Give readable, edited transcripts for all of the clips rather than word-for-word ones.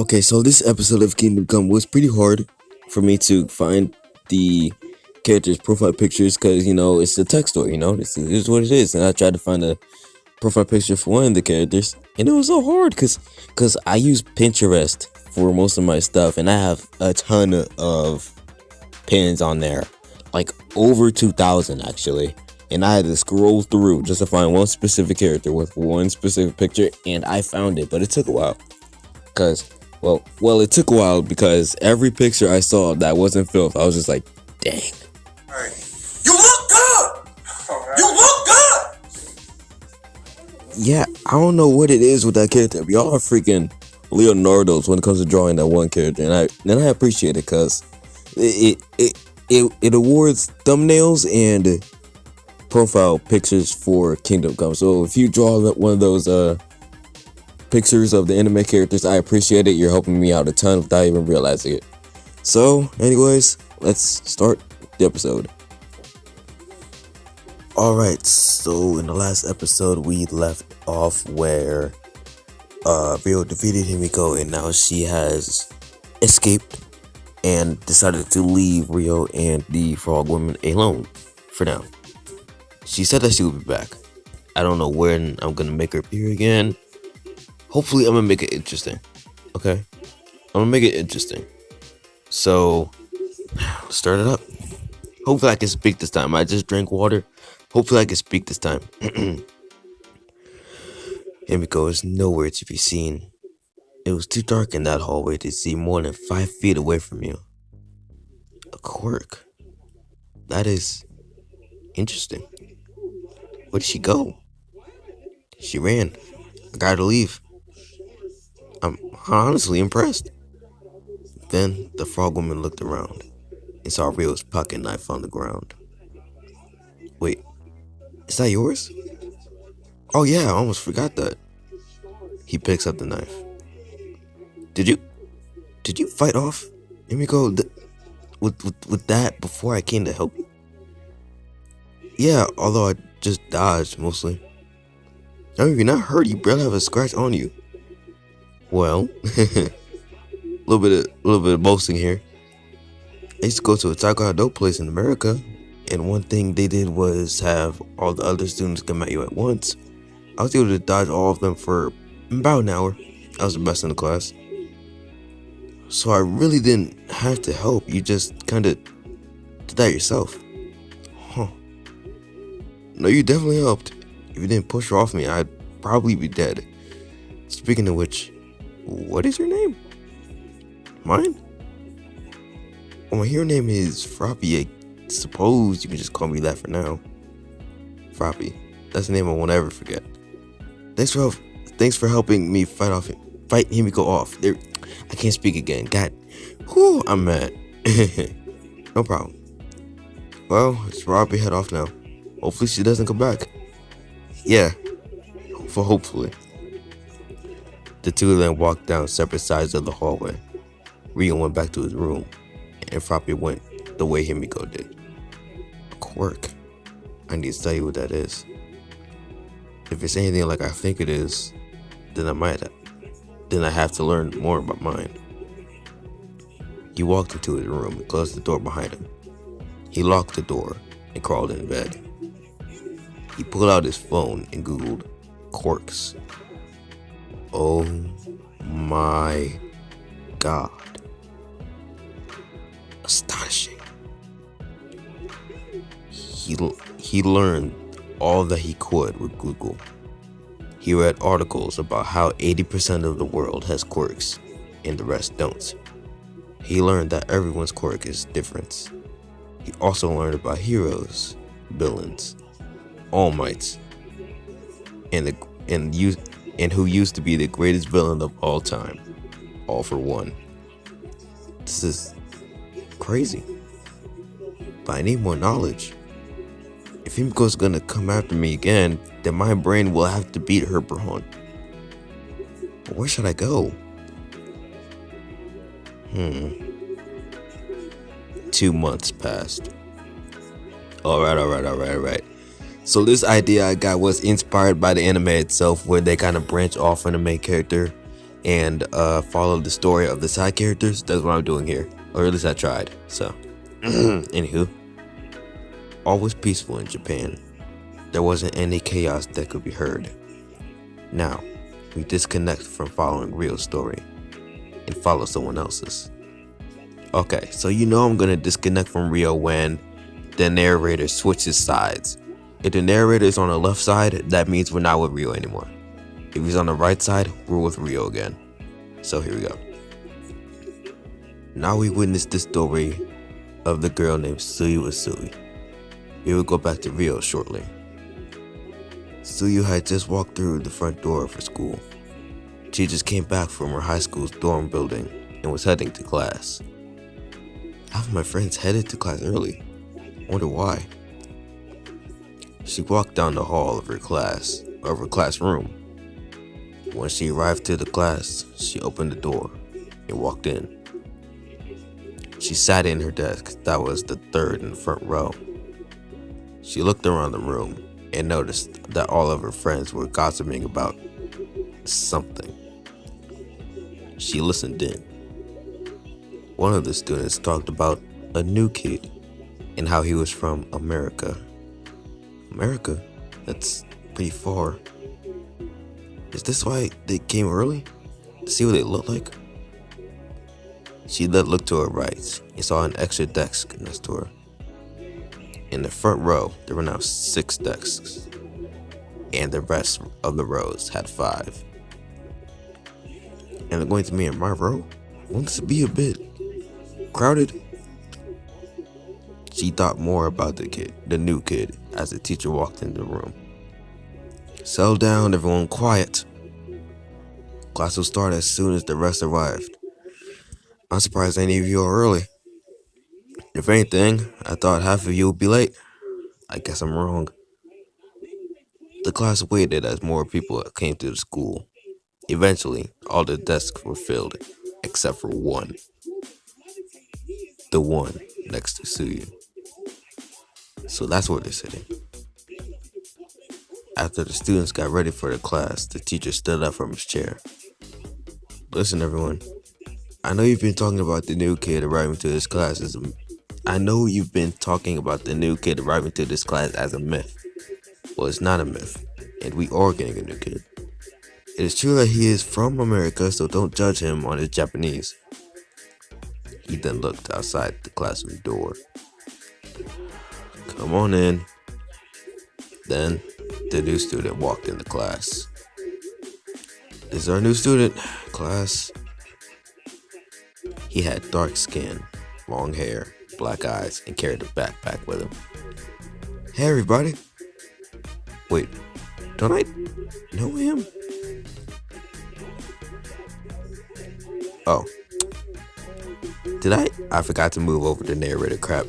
Okay, so this episode of Kingdom Come was pretty hard for me to find the characters' profile pictures because it's a text story. This is what it is, and I tried to find a profile picture for one of the characters, and it was so hard because I use Pinterest for most of my stuff, and I have a ton of pins on there, like over 2,000 actually. And I had to scroll through just to find one specific character with one specific picture, and I found it, but it took a while. Cause it took a while because every picture I saw that wasn't filth, I was just like, dang. You look good. You look good. Yeah, I don't know what it is with that character. But y'all are freaking Leonardo's when it comes to drawing that one character, and I appreciate it because it awards thumbnails and profile pictures for Kingdom Come. So if you draw one of those pictures of the anime characters, I appreciate it. You're helping me out a ton without even realizing it. So, anyways, let's start the episode. Alright, so in the last episode we left off where Rio defeated Himiko, and now she has escaped and decided to leave Rio and the Frog Woman alone for now. She said that she will be back. I don't know when I'm gonna make her appear again. Hopefully I'm gonna make it interesting. Okay? I'm gonna make it interesting. So let's start it up. Hopefully I can speak this time. I just drank water. Hopefully I can speak this time. Himiko is nowhere to be seen. It was too dark in that hallway to see more than 5 feet away from you. A quirk. That is interesting. Where did she go? She ran. I got her to leave. I'm honestly impressed. Then the Frog Woman looked around and saw Rio's pocket knife on the ground. Wait, is that yours? Oh yeah, I almost forgot that. He picks up the knife. Did you fight off Himiko with that before I came to help you? Yeah, although I just dodged mostly. I mean, you're not hurt. You barely have a scratch on you. Well, a little bit of boasting here. I used to go to a taekwondo place in America, and one thing they did was have all the other students come at you at once. I was able to dodge all of them for about an hour. I was the best in the class. So I really didn't have to help. You just kind of did that yourself. Huh. No, you definitely helped. If you didn't push her off me, I'd probably be dead. Speaking of which, what is your name? Mine? Well, my hero name is Froppy. I suppose you can just call me that for now. Froppy. That's a name I won't ever forget. Thanks for helping me fight Himiko off. I can't speak again. God, whew, I'm mad. No problem. Well, it's Robbie head off now. Hopefully she doesn't come back. Yeah, hopefully. The two of them walked down separate sides of the hallway. Rio went back to his room, and Froppy went the way Himiko did. A quirk. I need to tell you what that is. If it's anything like I think it is, then I have to learn more about mine. He walked into his room and closed the door behind him. He locked the door and crawled in bed. He pulled out his phone and Googled quirks. Oh my god. Astonishing. He learned all that he could with Google. He read articles about how 80% of the world has quirks and the rest don't. He learned that everyone's quirk is different. He also learned about heroes, villains, All Mights, and who used to be the greatest villain of all time, All for One. This is crazy. But I need more knowledge. If Himiko's gonna come after me again, then my brain will have to beat her brawn. But where should I go? 2 months passed. Alright. So this idea I got was inspired by the anime itself, where they kind of branch off from the main character and follow the story of the side characters. That's what I'm doing here, or at least I tried. So, anywho, all was peaceful in Japan. There wasn't any chaos that could be heard. Now, we disconnect from following Rio's story and follow someone else's. Okay, so I'm gonna disconnect from Rio when the narrator switches sides. If the narrator is on the left side, that means we're not with Rio anymore. If he's on the right side, we're with Rio again. So here we go. Now we witness the story of the girl named Tsuyu Usui. We will go back to Rio shortly. Tsuyu had just walked through the front door of her school. She just came back from her high school's dorm building and was heading to class. Half of my friends headed to class early. Wonder why. She walked down the hall of her classroom. When she arrived to the class, she opened the door and walked in. She sat in her desk that was the third in the front row. She looked around the room and noticed that all of her friends were gossiping about something. She listened in. One of the students talked about a new kid and how he was from America. America? That's pretty far. Is this why they came early? To see what they look like? She then looked to her right and saw an extra desk next to her. In the front row, there were now 6 desks, and the rest of the rows had 5. And they're going to me in my row? Won't this be a bit crowded? She thought more about the new kid, as the teacher walked into the room. Settle down, everyone, quiet. Class will start as soon as the rest arrived. I'm surprised any of you are early. If anything, I thought half of you would be late. I guess I'm wrong. The class waited as more people came to the school. Eventually, all the desks were filled, except for one. The one next to Tsuyu. So that's where they're sitting. After the students got ready for the class, the teacher stood up from his chair. Listen, everyone. I know you've been talking about the new kid arriving to this class as a myth. Well, it's not a myth, and we are getting a new kid. It is true that he is from America, so don't judge him on his Japanese. He then looked outside the classroom door. Come on in. Then, the new student walked into class. This is our new student, class. He had dark skin, long hair, black eyes, and carried a backpack with him. Hey, everybody. Wait, don't I know him? Oh. Did I? I forgot to move over the narrator crap.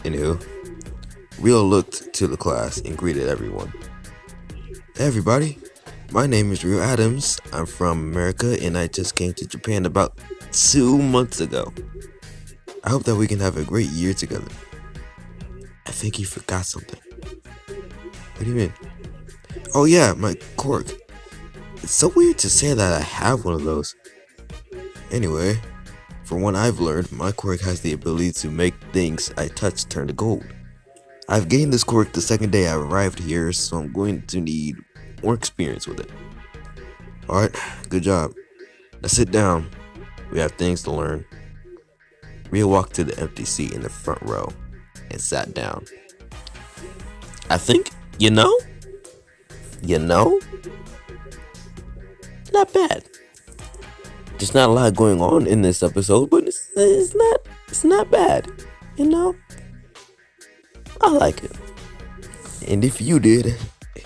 Anywho, Rio looked to the class and greeted everyone. Hey, everybody. My name is Rio Adams. I'm from America and I just came to Japan about 2 months ago. I hope that we can have a great year together. I think you forgot something. What do you mean? Oh yeah, my quirk. It's so weird to say that I have one of those. Anyway, from what I've learned, my quirk has the ability to make things I touch turn to gold. I've gained this quirk the second day I arrived here, so I'm going to need more experience with it. Alright, good job. Now sit down. We have things to learn. Rio walked to the empty seat in the front row and sat down. I think, not bad. There's not a lot going on in this episode, but it's not bad, I like it. And if you did,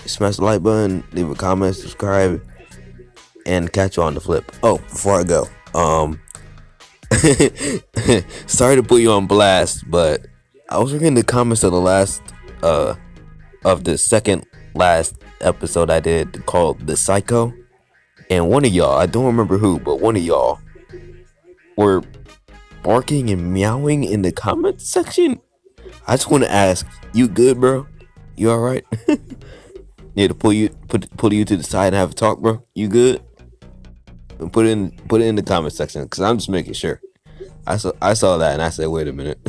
smash the like button, leave a comment, subscribe, and catch you on the flip. Oh, before I go, sorry to put you on blast, but I was reading the comments of the second last episode I did called The Psycho, and one of y'all, I don't remember who, but one of y'all were barking and meowing in the comment section. I just want to ask, you good, bro? You alright? Need to pull you to the side and have a talk, bro? You good? Put it in the comment section because I'm just making sure. I saw that and I said, wait a minute,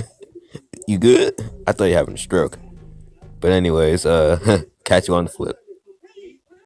you good? I thought you were having a stroke. But anyways, catch you on the flip.